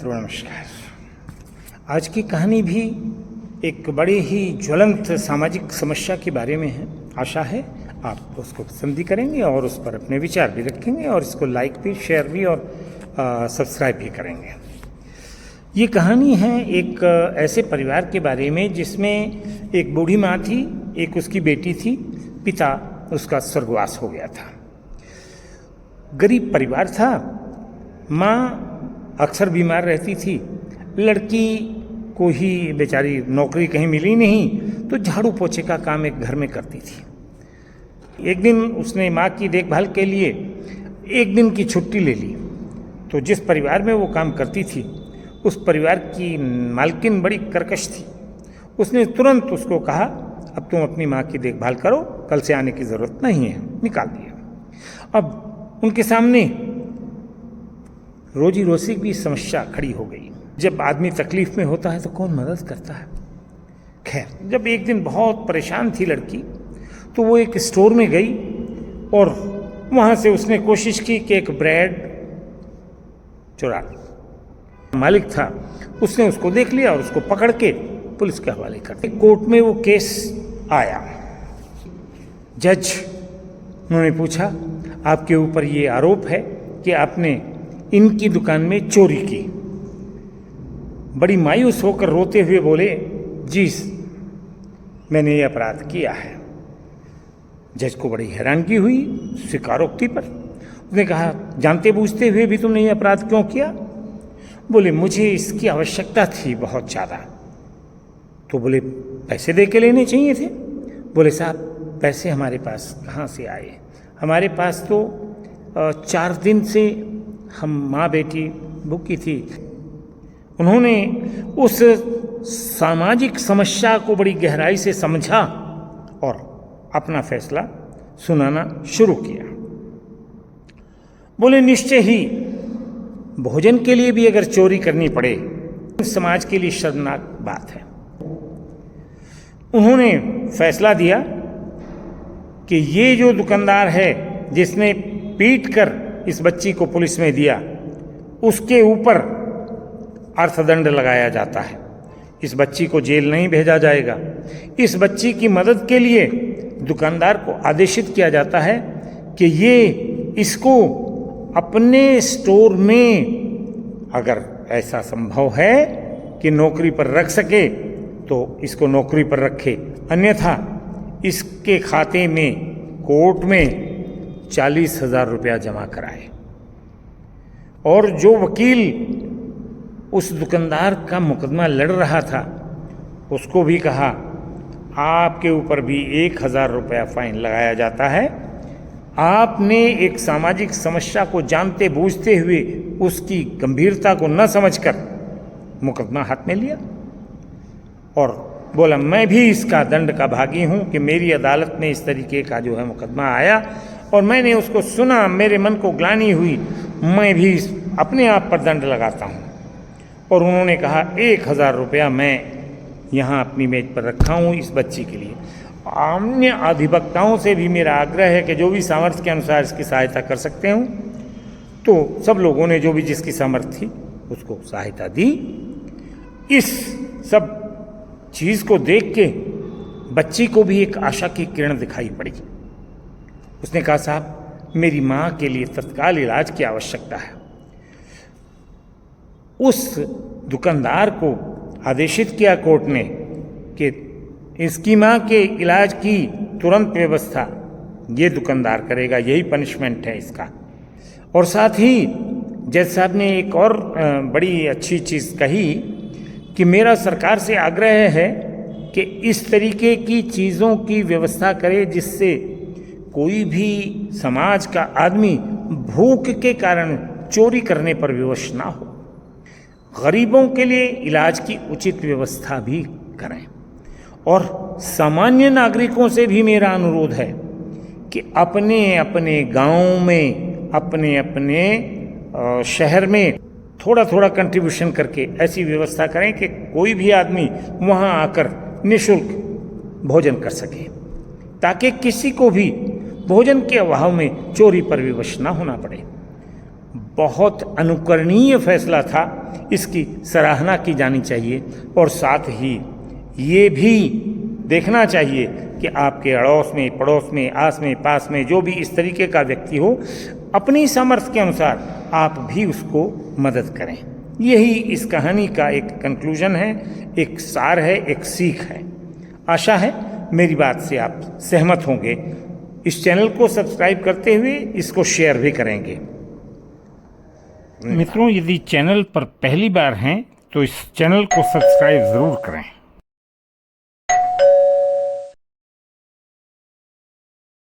मित्रों नमस्कार। आज की कहानी भी एक बड़ी ही ज्वलंत सामाजिक समस्या के बारे में है। आशा है आप उसको पसंद भी करेंगे और उस पर अपने विचार भी रखेंगे और इसको लाइक भी, शेयर भी और सब्सक्राइब भी करेंगे। ये कहानी है एक ऐसे परिवार के बारे में जिसमें एक बूढ़ी माँ थी, एक उसकी बेटी थी, पिता उसका स्वर्गवास हो गया था। गरीब परिवार था। माँ अक्सर बीमार रहती थी। लड़की को ही बेचारी नौकरी कहीं मिली नहीं तो झाड़ू पोछे का काम एक घर में करती थी। एक दिन उसने माँ की देखभाल के लिए एक दिन की छुट्टी ले ली। तो जिस परिवार में वो काम करती थी उस परिवार की मालकिन बड़ी कर्कश थी। उसने तुरंत उसको कहा, अब तुम अपनी माँ की देखभाल करो, कल से आने की ज़रूरत नहीं है। निकाल दिया। अब उनके सामने रोजी रोटी की समस्या खड़ी हो गई। जब आदमी तकलीफ में होता है तो कौन मदद करता है। खैर, जब एक दिन बहुत परेशान थी लड़की तो वो एक स्टोर में गई और वहाँ से उसने कोशिश की कि एक ब्रेड चुरा ली। मालिक था, उसने उसको देख लिया और उसको पकड़ के पुलिस के हवाले कर दिया। कोर्ट में वो केस आया। जज उन्होंने पूछा, आपके ऊपर ये आरोप है कि आपने इनकी दुकान में चोरी की। बड़ी मायूस होकर रोते हुए बोले, जी मैंने ये अपराध किया है। जज को बड़ी हैरानगी हुई स्वीकारोक्ति पर। उसने कहा, जानते बूझते हुए भी तुमने ये अपराध क्यों किया? बोले, मुझे इसकी आवश्यकता थी बहुत ज़्यादा। तो बोले, पैसे दे के लेने चाहिए थे। बोले, साहब पैसे हमारे पास कहाँ से आए? हमारे पास तो 4 दिन से हम माँ बेटी भूखी थी। उन्होंने उस सामाजिक समस्या को बड़ी गहराई से समझा और अपना फैसला सुनाना शुरू किया। बोले, निश्चय ही भोजन के लिए भी अगर चोरी करनी पड़े समाज के लिए शर्मनाक बात है। उन्होंने फैसला दिया कि ये जो दुकानदार है जिसने पीट कर इस बच्ची को पुलिस में दिया, उसके ऊपर अर्थदंड लगाया जाता है। इस बच्ची को जेल नहीं भेजा जाएगा। इस बच्ची की मदद के लिए दुकानदार को आदेशित किया जाता है कि ये इसको अपने स्टोर में अगर ऐसा संभव है कि नौकरी पर रख सके तो इसको नौकरी पर रखे, अन्यथा इसके खाते में कोर्ट में 40,000 रुपया जमा कराए। और जो वकील उस दुकानदार का मुकदमा लड़ रहा था उसको भी कहा, आपके ऊपर भी 1,000 रुपया फाइन लगाया जाता है। आपने एक सामाजिक समस्या को जानते बूझते हुए उसकी गंभीरता को न समझकर मुकदमा हाथ में लिया और बोला, मैं भी इसका दंड का भागी हूँ कि मेरी अदालत में इस तरीके का जो है मुकदमा आया और मैंने उसको सुना, मेरे मन को ग्लानि हुई, मैं भी अपने आप पर दंड लगाता हूँ। और उन्होंने कहा, 1,000 रुपया मैं यहाँ अपनी मेज पर रखा हूँ इस बच्ची के लिए। अन्य अधिवक्ताओं से भी मेरा आग्रह है कि जो भी सामर्थ्य के अनुसार इसकी सहायता कर सकते हूँ। तो सब लोगों ने जो भी जिसकी सामर्थ्य थी उसको सहायता दी। इस सब चीज़ को देख के बच्ची को भी एक आशा की किरण दिखाई पड़ी। उसने कहा, साहब मेरी माँ के लिए तत्काल इलाज की आवश्यकता है। उस दुकानदार को आदेशित किया कोर्ट ने कि इसकी माँ के इलाज की तुरंत व्यवस्था ये दुकानदार करेगा, यही पनिशमेंट है इसका। और साथ ही जज साहब ने एक और बड़ी अच्छी चीज़ कही कि मेरा सरकार से आग्रह है कि इस तरीके की चीज़ों की व्यवस्था करे जिससे कोई भी समाज का आदमी भूख के कारण चोरी करने पर विवश ना हो। गरीबों के लिए इलाज की उचित व्यवस्था भी करें। और सामान्य नागरिकों से भी मेरा अनुरोध है कि अपने अपने गांव में, अपने अपने शहर में थोड़ा थोड़ा कंट्रीब्यूशन करके ऐसी व्यवस्था करें कि कोई भी आदमी वहां आकर निःशुल्क भोजन कर सके, ताकि किसी को भी भोजन के अभाव में चोरी पर विवश ना होना पड़े। बहुत अनुकरणीय फैसला था, इसकी सराहना की जानी चाहिए। और साथ ही ये भी देखना चाहिए कि आपके अड़ोस में, पड़ोस में, आस में, पास में जो भी इस तरीके का व्यक्ति हो, अपनी सामर्थ्य के अनुसार आप भी उसको मदद करें। यही इस कहानी का एक कंक्लूजन है, एक सार है, एक सीख है। आशा है मेरी बात से आप सहमत होंगे। इस चैनल को सब्सक्राइब करते हुए इसको शेयर भी करेंगे। मित्रों, यदि चैनल पर पहली बार हैं तो इस चैनल को सब्सक्राइब ज़रूर करें।